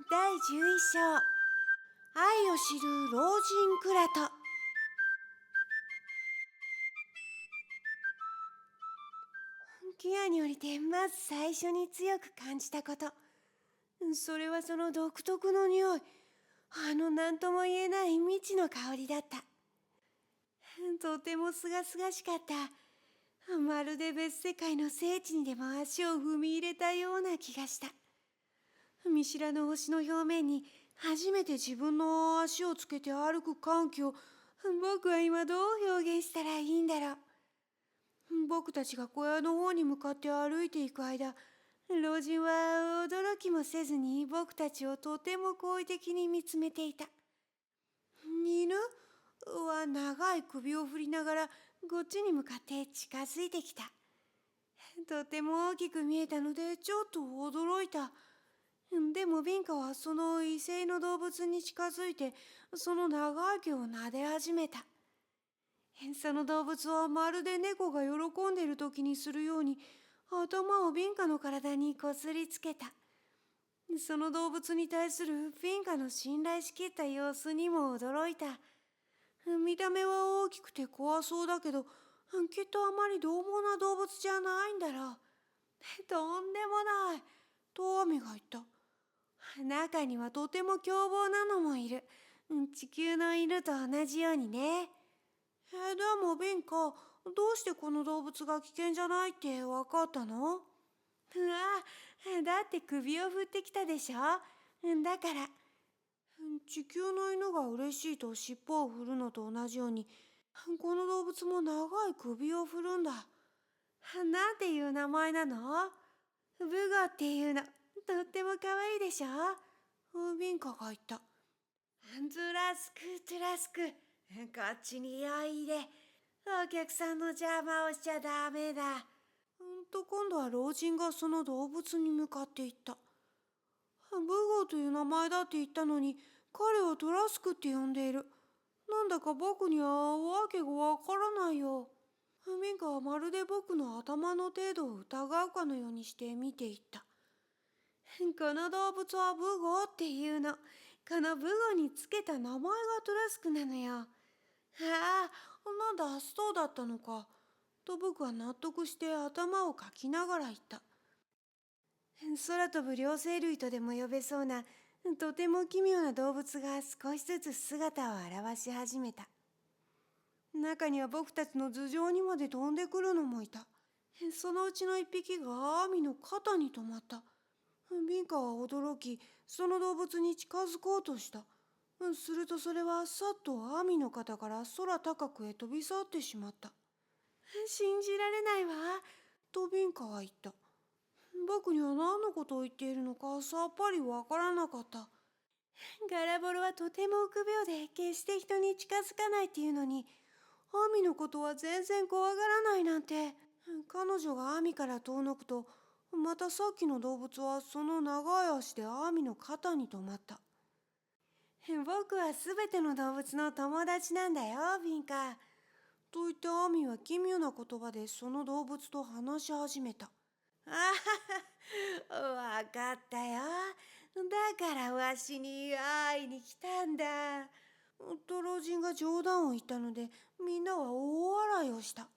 第11章、愛を知る老人クラト。キアに降りてまず最初に強く感じたこと、それはその独特の匂い、何とも言えない未知の香りだった。とてもすがすがしかった。まるで別世界の聖地にでも足を踏み入れたような気がした。見知らぬ星の表面に初めて自分の足をつけて歩く歓喜を、僕は今どう表現したらいいんだろう。僕たちが小屋の方に向かって歩いていく間、老人は驚きもせずに僕たちをとても好意的に見つめていた。犬は長い首を振りながらこっちに向かって近づいてきた。とても大きく見えたのでちょっと驚いた。でもビンカはその異性の動物に近づいてその長い毛を撫で始めた。その動物はまるで猫が喜んでいる時にするように頭をビンカの体にこすりつけた。その動物に対するビンカの信頼しきった様子にも驚いた。見た目は大きくて怖そうだけど、きっとあまり獰猛な動物じゃないんだろう。とんでもない、とアミが言った。中にはとても凶暴なのもいる。地球の犬と同じようにね。でもビンカ、どうしてこの動物が危険じゃないってわかったの？だって首を振ってきたでしょ。だから。地球の犬が嬉しいと尻尾を振るのと同じように、この動物も長い首を振るんだ。なんていう名前なの？ブゴっていうの。とっても可愛いでしょ。ビンカが言った。トラスク、トラスク。こっちにおいで。お客さんの邪魔をしちゃダメだ。今度は老人がその動物に向かって言った。ブゴーという名前だって言ったのに、彼はトラスクって呼んでいる。なんだか僕にはわけがわからないよ。ミンカはまるで僕の頭の程度を疑うかのようにして見ていった。この動物はブゴーっていうの。このブゴーにつけた名前がトラスクなのよ。なんだ、そうだったのか。と僕は納得して頭をかきながら言った。空飛ぶ両生類とでも呼べそうな、とても奇妙な動物が少しずつ姿を現し始めた。中には僕たちの頭上にまで飛んでくるのもいた。そのうちの一匹がアミの肩に止まった。ビンカは驚き、その動物に近づこうとした。するとそれはさっとアミの肩から空高くへ飛び去ってしまった。信じられないわ、とビンカは言った。僕には何のことを言っているのかさっぱりわからなかった。ガラボロはとても臆病で決して人に近づかないっていうのに、アミのことは全然怖がらないなんて。彼女がアミから遠のくと、またさっきの動物はその長い足でアミの肩に止まった。僕はすべての動物の友達なんだよ、ビンカ。と言ってアミは奇妙な言葉でその動物と話し始めた。わかったよ。だからわしに会いに来たんだ。と老人が冗談を言ったので、みんなは大笑いをした。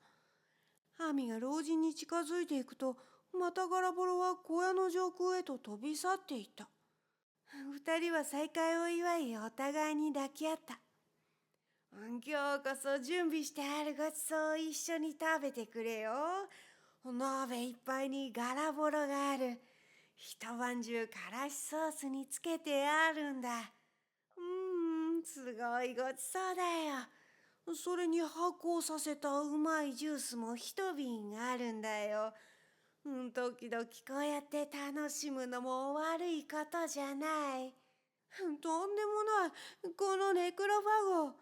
アミが老人に近づいていくと、またガラボロは小屋の上空へと飛び去っていった。二人は再会を祝いお互いに抱き合った。今日こそ準備してあるごちそうを一緒に食べてくれよ。鍋いっぱいにガラボロがある。一晩中からしソースにつけてあるんだ。すごいごちそうだよ。それに発酵させたうまいジュースも一瓶あるんだよ。時々こうやって楽しむのも悪いことじゃない。とんでもない。このネクロファゴ。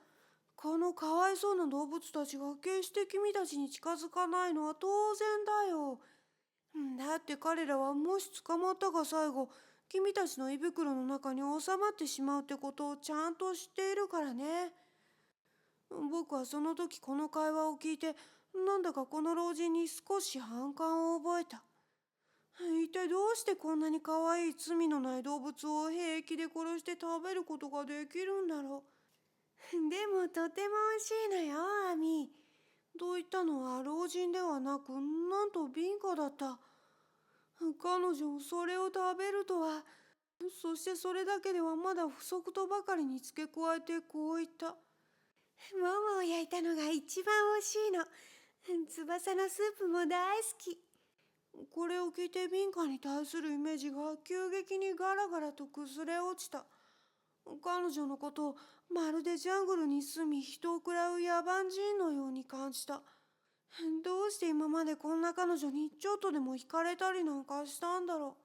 このかわいそうな動物たちが決して君たちに近づかないのは当然だよ。だって彼らはもし捕まったが最後、君たちの胃袋の中に収まってしまうってことをちゃんと知っているからね。僕はその時この会話を聞いて、なんだかこの老人に少し反感を覚えた。い体どうしてこんなに可愛い罪のない動物を平気で殺して食べることができるんだろう。でもとても美味しいのよ、アミ。と言ったのは老人ではなく、なんとビンカだった。彼女、それを食べるとは。そしてそれだけではまだ不足とばかりに付け加えてこう言った。ももを焼いたのが一番美味しいの。翼のスープも大好き。これを聞いてビンカに対するイメージが急激にガラガラと崩れ落ちた。彼女のことをまるでジャングルに住み人を食らう野蛮人のように感じた。どうして今までこんな彼女にちょっとでも惹かれたりなんかしたんだろ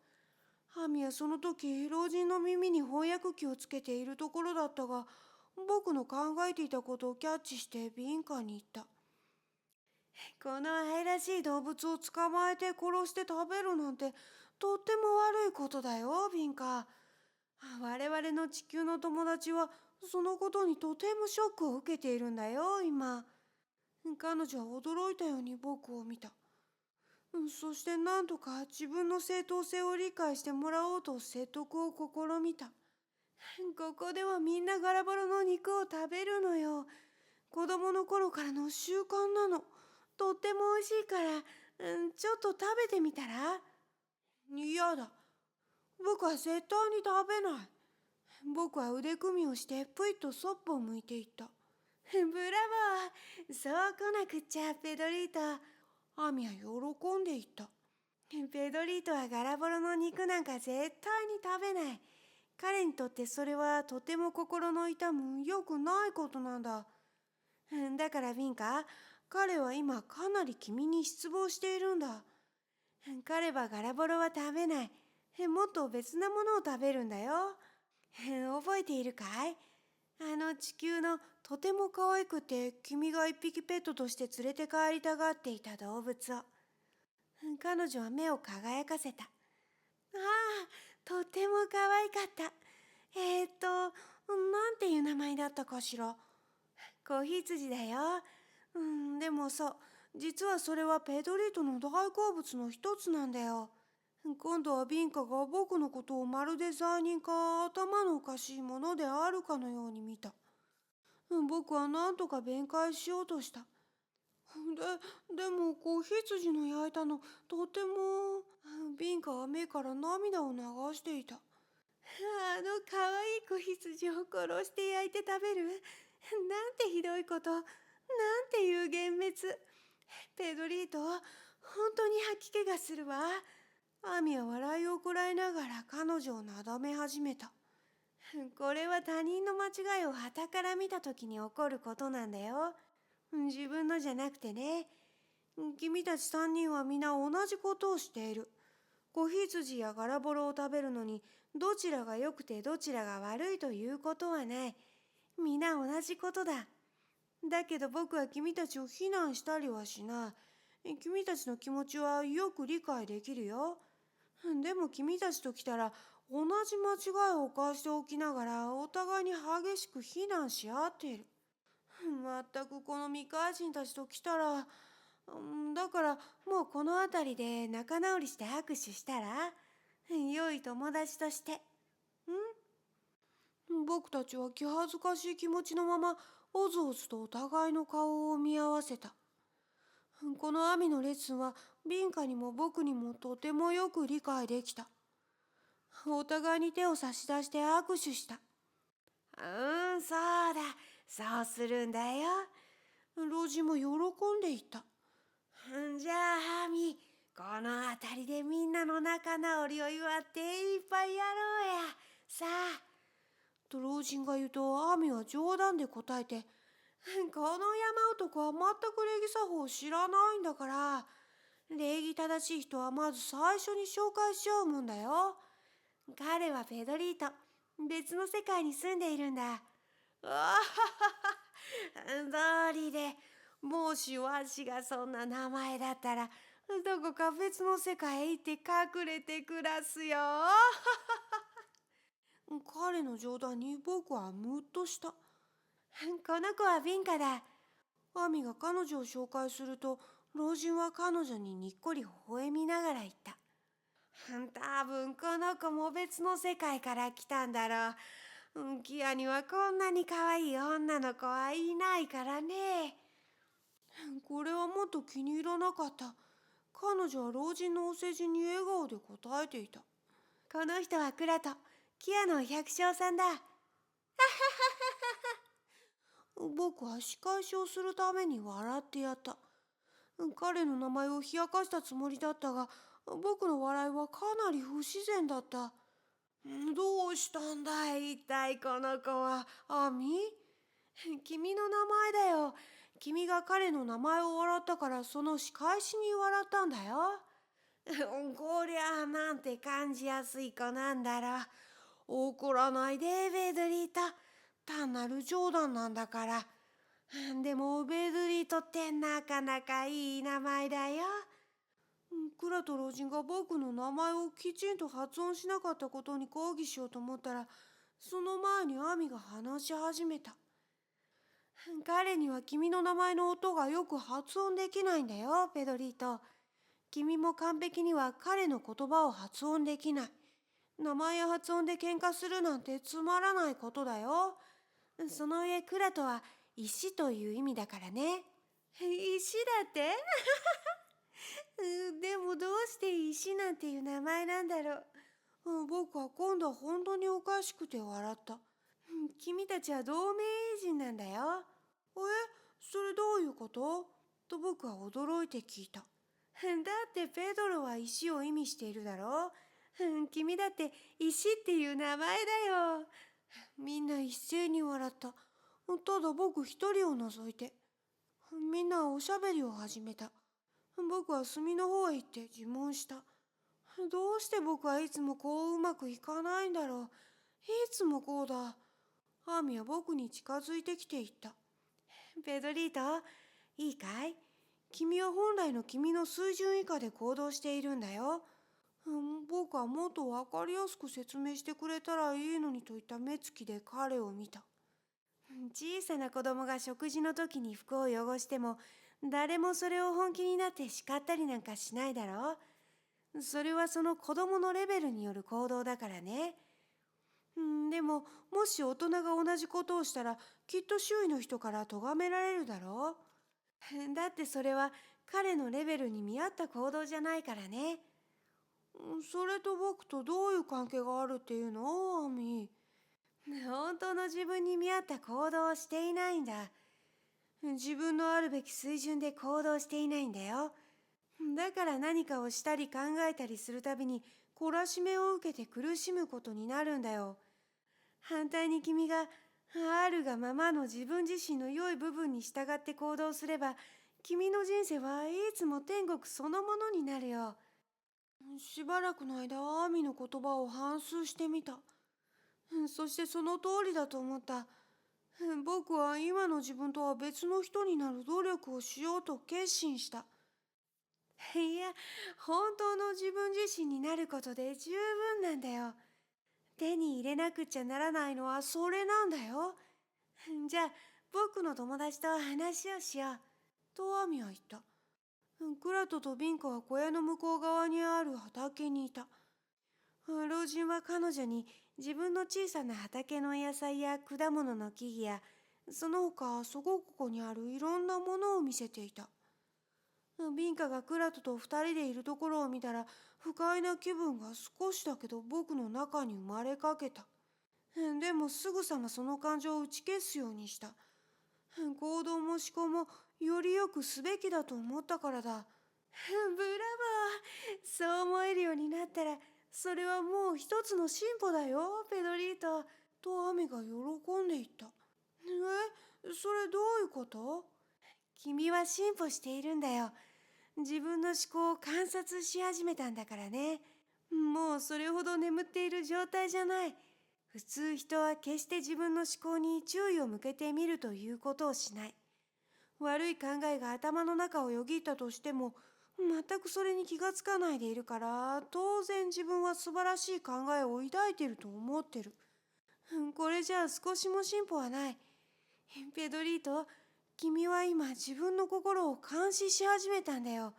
う。アミはその時老人の耳に翻訳機をつけているところだったが、僕の考えていたことをキャッチしてビンカに言った。この愛らしい動物を捕まえて殺して食べるなんてとっても悪いことだよ、ビンカ。我々の地球の友達はそのことにとてもショックを受けているんだよ、今。彼女は驚いたように僕を見た。そして何とか自分の正当性を理解してもらおうと説得を試みた。ここではみんなガラバラの肉を食べるのよ。子供の頃からの習慣なの。とっても美味しいから、ちょっと食べてみたら？嫌だ。僕は絶対に食べない。僕は腕組みをしてぷいとそっぽを向いていった。ブラボー。そう来なくっちゃ、ペドリート。アミは喜んでいった。ペドリートはガラボロの肉なんか絶対に食べない。彼にとってそれはとても心の痛む良くないことなんだ。だからビンカ、彼は今かなり君に失望しているんだ。彼はガラボロは食べない。もっと別なものを食べるんだよ。覚えているかい？あの地球のとても可愛くて君が一匹ペットとして連れて帰りたがっていた動物を。彼女は目を輝かせた。ああ、とても可愛かった。なんていう名前だったかしら。子羊だよ。でもさ、実はそれはペドリートの大好物の一つなんだよ。今度はビンカが僕のことをまるで罪人か頭のおかしいものであるかのように見た。僕は何とか弁解しようとした。でも子羊の焼いたのとても。ビンカは目から涙を流していた。あの可愛い子羊を殺して焼いて食べる。なんてひどいこと。なんていう幻滅。ペドリート、本当に吐き気がするわ。アミは笑いをこらえながら彼女をなだめ始めた。これは他人の間違いを傍から見た時に起こることなんだよ。自分のじゃなくてね。君たち三人は皆同じことをしている。子羊やガラボロを食べるのにどちらが良くてどちらが悪いということはない。皆同じことだ。だけど僕は君たちを非難したりはしない。君たちの気持ちはよく理解できるよ。でも君たちと来たら同じ間違いを犯しておきながらお互いに激しく非難し合っている。まったくこの未開人たちと来たら、だからもうこの辺りで仲直りして握手したら？良い友達として。僕たちは気恥ずかしい気持ちのままおずおずとお互いの顔を見合わせた。このアミのレッスンはビンカにも僕にもとてもよく理解できた。お互いに手を差し出して握手した。そうだ。そうするんだよ。老人も喜んでいた。じゃあ、アミ、この辺りでみんなの仲直りを祝っていっぱいやろうや。さあ。と老人が言うと、アミは冗談で答えて、この山男は全く礼儀作法を知らないんだから、礼儀正しい人はまず最初に紹介しちゃうもんだよ。彼はペドリート。別の世界に住んでいるんだ。あはは、道理で、もしわしがそんな名前だったら、どこか別の世界へ行って隠れて暮らすよ。彼の冗談に僕はムッとした。この子はビンカだ。アミが彼女を紹介すると、老人は彼女ににっこり微笑みながら言った。多分この子も別の世界から来たんだろう。キアにはこんなに可愛い女の子はいないからね。これはもっと気に入らなかった。彼女は老人のお世辞に笑顔で答えていた。この人はクラト、キアの百姓さんだ。僕は仕返しをするために笑ってやった。彼の名前を冷やかしたつもりだったが、僕の笑いはかなり不自然だった。どうしたんだい、一体この子は。アミ？君の名前だよ。君が彼の名前を笑ったからその仕返しに笑ったんだよ。こりゃあなんて感じやすい子なんだろう。怒らないで、ベドリート。単なる冗談なんだから。でもベドリートってなかなかいい名前だよ。クラと老人が僕の名前をきちんと発音しなかったことに抗議しようと思ったら、その前にアミが話し始めた。彼には君の名前の音がよく発音できないんだよ、ペドリート。君も完璧には彼の言葉を発音できない。名前や発音で喧嘩するなんてつまらないことだよ。その上、クラとは石という意味だからね。石だってでもどうして石なんていう名前なんだろう。僕は今度は本当におかしくて笑った。君たちは同盟人なんだよ。それどういうことと僕は驚いて聞いた。だってペドロは石を意味しているだろう。君だって石っていう名前だよ。みんな一斉に笑った。ただ僕一人を除いて。みんなはおしゃべりを始めた。僕は隅の方へ行って自問した。どうして僕はいつもこううまくいかないんだろう。いつもこうだ。アーミは僕に近づいてきて言った。ペドリート、いいかい？君は本来の君の水準以下で行動しているんだよ。僕はもっとわかりやすく説明してくれたらいいのにといった目つきで彼を見た。小さな子供が食事の時に服を汚しても、誰もそれを本気になって叱ったりなんかしないだろう。それはその子供のレベルによる行動だからね。でも、もし大人が同じことをしたら、きっと周囲の人から咎められるだろう。だってそれは彼のレベルに見合った行動じゃないからね。それと僕とどういう関係があるっていうの、アミ？本当の自分に見合った行動をしていないんだ。自分のあるべき水準で行動していないんだよ。だから何かをしたり考えたりするたびに懲らしめを受けて苦しむことになるんだよ。反対に君があるがままの自分自身の良い部分に従って行動すれば、君の人生はいつも天国そのものになるよ。しばらくの間、アミの言葉を反芻してみた。そしてその通りだと思った。僕は今の自分とは別の人になる努力をしようと決心した。いや、本当の自分自身になることで十分なんだよ。手に入れなくちゃならないのはそれなんだよ。じゃあ、僕の友達と話をしよう。とアミは言った。クラトとビンカは小屋の向こう側にある畑にいた。老人は彼女に自分の小さな畑の野菜や果物の木々や、その他そこここにあるいろんなものを見せていた。ビンカがクラトと二人でいるところを見たら、不快な気分が少しだけど僕の中に生まれかけた。でもすぐさまその感情を打ち消すようにした。行動も思考もより良くすべきだと思ったからだ。ブラボー！そう思えるようになったら、それはもう一つの進歩だよ、ペドリート。とアミが喜んでいった。それどういうこと？君は進歩しているんだよ。自分の思考を観察し始めたんだからね。もうそれほど眠っている状態じゃない。普通人は決して自分の思考に注意を向けてみるということをしない。悪い考えが頭の中をよぎったとしても、全くそれに気がつかないでいるから、当然自分は素晴らしい考えを抱いていると思ってる。これじゃあ少しも進歩はない。ペドリート、君は今自分の心を監視し始めたんだよ。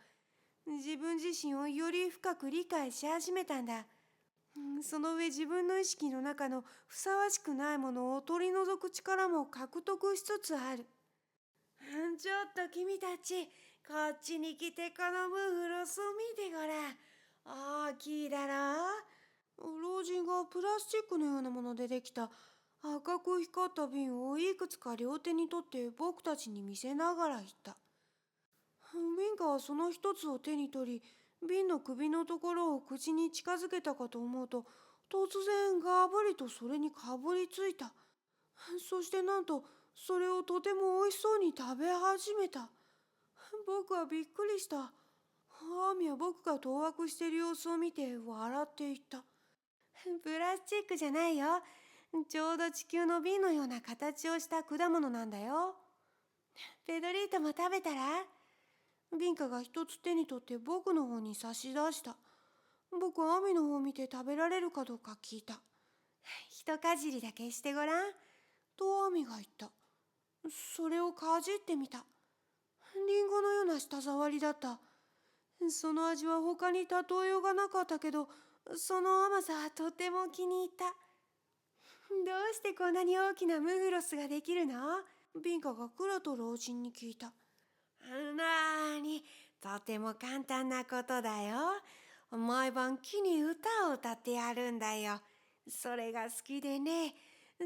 自分自身をより深く理解し始めたんだ。その上自分の意識の中のふさわしくないものを取り除く力も獲得しつつある。ちょっと君たち、こっちに来てこのムーフロスを見てごらん。大きいだろう。老人がプラスチックのようなものでできた赤く光った瓶をいくつか両手に取って僕たちに見せながら言った。ビンカはその一つを手に取り、瓶の首のところを口に近づけたかと思うと、突然ガブリとそれにかぶりついた。そしてなんとそれをとてもおいしそうに食べ始めた。僕はびっくりした。アーミは僕が当惑している様子を見て笑っていった。プラスチックじゃないよ。ちょうど地球の瓶のような形をした果物なんだよ。ペドリートも食べたら？ビンカが一つ手に取って僕の方に差し出した。僕はアミの方を見て食べられるかどうか聞いた。一かじりだけしてごらん。とアミが言った。それをかじってみた。リンゴのような舌触りだった。その味は他に例えようがなかったけど、その甘さはとても気に入った。どうしてこんなに大きなムフロスができるの？ビンカがクラと老人に聞いた。なーに、とても簡単なことだよ。毎晩木に歌を歌ってやるんだよ。それが好きでね。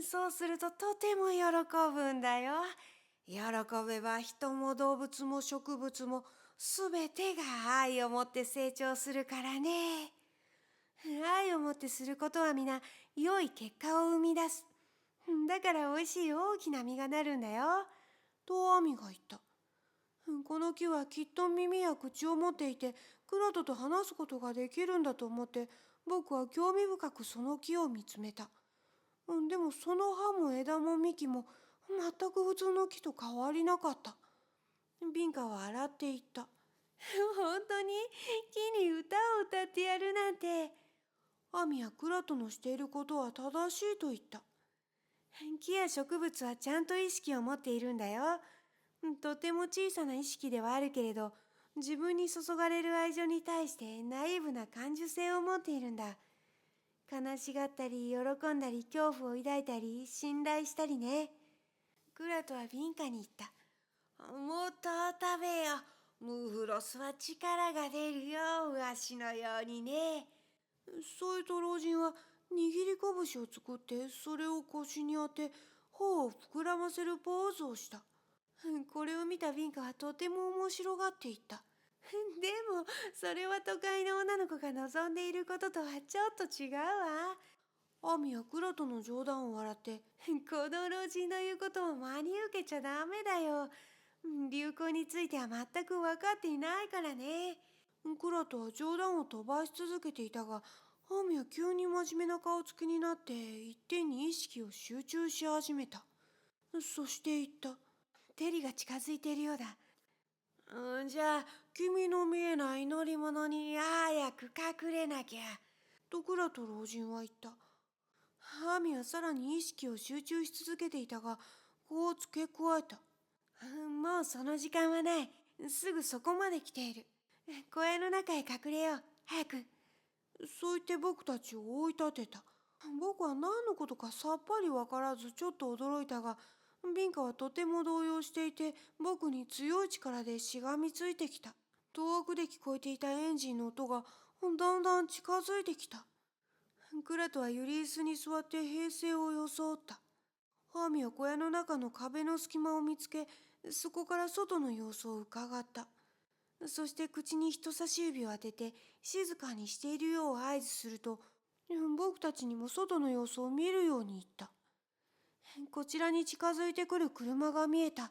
そうするととても喜ぶんだよ。喜べば人も動物も植物もすべてが愛を持って成長するからね。愛を持ってすることは皆良い結果を生み出す。だからおいしい大きな実がなるんだよ。とアミが言った。この木はきっと耳や口を持っていて、クラトと話すことができるんだと思って、僕は興味深くその木を見つめた。でもその葉も枝も幹も全く普通の木と変わりなかった。ビンカは笑って言った。本当に木に歌を歌ってやるなんて。アミはクラトのしていることは正しいと言った。木や植物はちゃんと意識を持っているんだよ。とても小さな意識ではあるけれど、自分に注がれる愛情に対してナイーブな感受性を持っているんだ。悲しがったり、喜んだり、恐怖を抱いたり、信頼したりね。クラトはビンカに言った。もっと食べよ。ムーフロスは力が出るよ。わしのようにね。それと老人は握り拳を作ってそれを腰に当て頬を膨らませるポーズをした。これを見たビンカはとても面白がっていった。でもそれは都会の女の子が望んでいることとはちょっと違うわ。アミはクラトの冗談を笑って、この老人の言うことを真に受けちゃダメだよ。流行については全く分かっていないからね。クラトは冗談を飛ばし続けていたが、アミは急に真面目な顔つきになって一点に意識を集中し始めた。そして言った。テリが近づいているようだ。じゃあ君の見えない乗り物に早く隠れなきゃ。とクラと老人は言った。アミはさらに意識を集中し続けていたが、こう付け加えた。もうその時間はない。すぐそこまで来ている。小屋の中へ隠れよう。早く。そう言って僕たちを追い立てた。僕は何のことかさっぱりわからずちょっと驚いたが、ビンカはとても動揺していて、僕に強い力でしがみついてきた。遠くで聞こえていたエンジンの音がだんだん近づいてきた。クラトはユリ椅子に座って平静を装った。ハーミは小屋の中の壁の隙間を見つけ、そこから外の様子をうかがった。そして口に人差し指を当てて静かにしているよう合図すると、僕たちにも外の様子を見るように言った。こちらに近づいてくる車が見えた。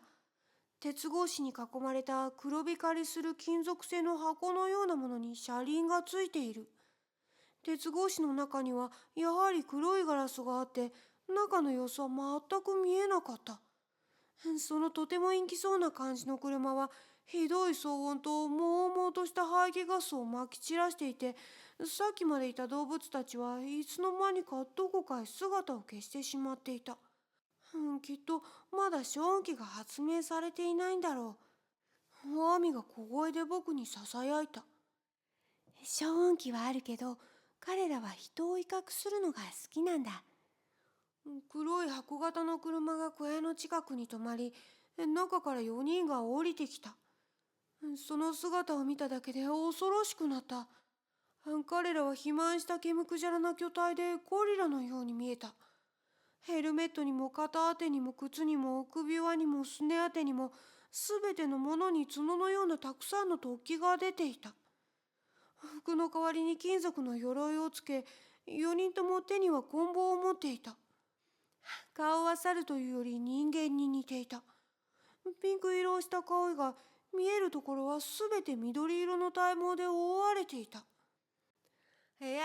鉄格子に囲まれた黒光りする金属製の箱のようなものに車輪がついている。鉄格子の中にはやはり黒いガラスがあって、中の様子は全く見えなかった。そのとても陰気そうな感じの車はひどい騒音ともうもうとした排気ガスをまき散らしていて、さっきまでいた動物たちはいつの間にかどこかへ姿を消してしまっていた。きっとまだ消音器が発明されていないんだろう。アミが小声で僕にささやいた。消音器はあるけど、彼らは人を威嚇するのが好きなんだ。黒い箱型の車が小屋の近くに止まり、中から4人が降りてきた。その姿を見ただけで恐ろしくなった。彼らは肥満した毛むくじゃらな巨体でゴリラのように見えた。ヘルメットにも肩当てにも靴にも首輪にもすね当てにも、すべてのものに角のようなたくさんの突起が出ていた。服の代わりに金属の鎧をつけ、4人とも手には棍棒を持っていた。顔は猿というより人間に似ていた。ピンク色をした顔が見えるところはすべて緑色の体毛で覆われていた。いや、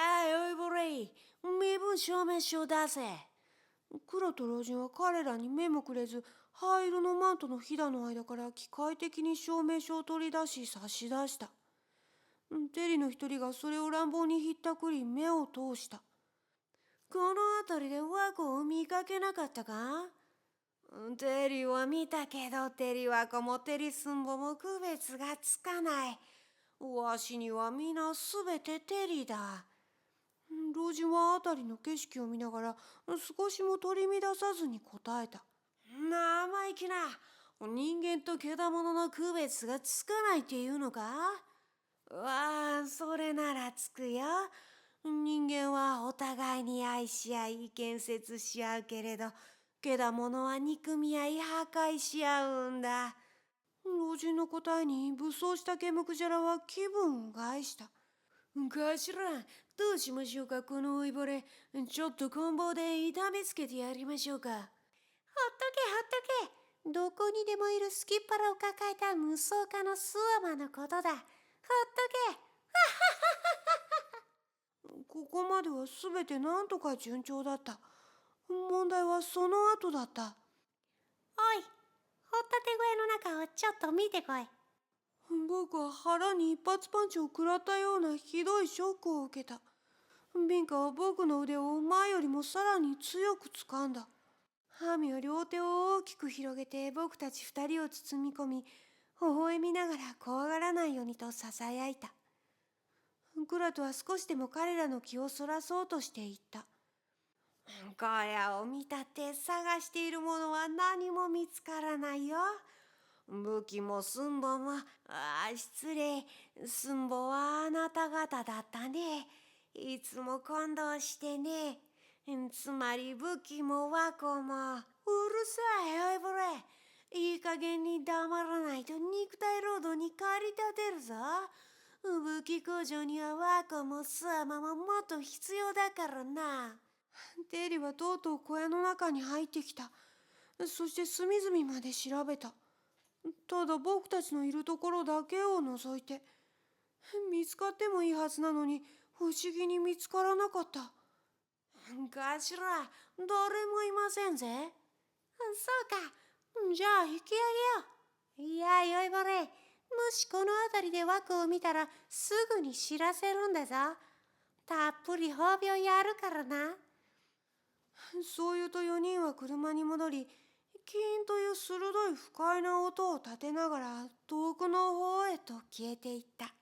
おいぼれい、身分証明書を出せ。黒と老人は彼らに目もくれず、灰色のマントのひだの間から機械的に証明書を取り出し差し出した。テリの一人がそれを乱暴にひったくり目を通した。この辺りでワコを見かけなかったか？テリは見たけど、テリワコもテリスンボも区別がつかない。わしには皆すべてテリだ。老人は辺りの景色を見ながら少しも取り乱さずに答えた。生意気な。人間と獣の区別がつかないっていうのか？わあ、それならつくよ。人間はお互いに愛し合い建設し合うけれど、獣は憎み合い破壊し合うんだ。老人の答えに武装した毛むくじゃらは気分を害した。頭、どうしましょうか、この老いぼれ。ちょっと棍棒で痛めつけてやりましょうか。ほっとけほっとけ。どこにでもいるすきっ腹を抱えた無双家のスワマのことだ。ほっとけ。ここまではすべてなんとか順調だった。問題はその後だった。おい、ホタテ小屋の中をちょっと見てこい。僕は腹に一発パンチを食らったようなひどいショックを受けた。ビンカは僕の腕を前よりもさらに強く掴んだ。ハミは両手を大きく広げて僕たち二人を包み込み、微笑みながら怖がらないようにとささやいた。クラトは少しでも彼らの気をそらそうとして言った。小屋を見たって探しているものは何も見つからないよ。武器も寸法も、失礼。寸法はあなた方だったね。いつも混同してね。つまり武器も和子も。うるさい、おいぼれ。いい加減に黙らないと肉体労働に駆り立てるぞ。武器工場には和子もスワマももっと必要だからな。テリはとうとう小屋の中に入ってきた。そして隅々まで調べた。ただ僕たちのいるところだけを除いて。見つかってもいいはずなのに不思議に見つからなかった。頭、誰もいませんぜ。そうか。じゃあ引き上げよう。いや、よいぼれ。もしこの辺りで枠を見たらすぐに知らせるんだぞ。たっぷり褒美をやるからな。そう言うと4人は車に戻り、キーンという鋭い不快な音を立てながら遠くの方へと消えていった。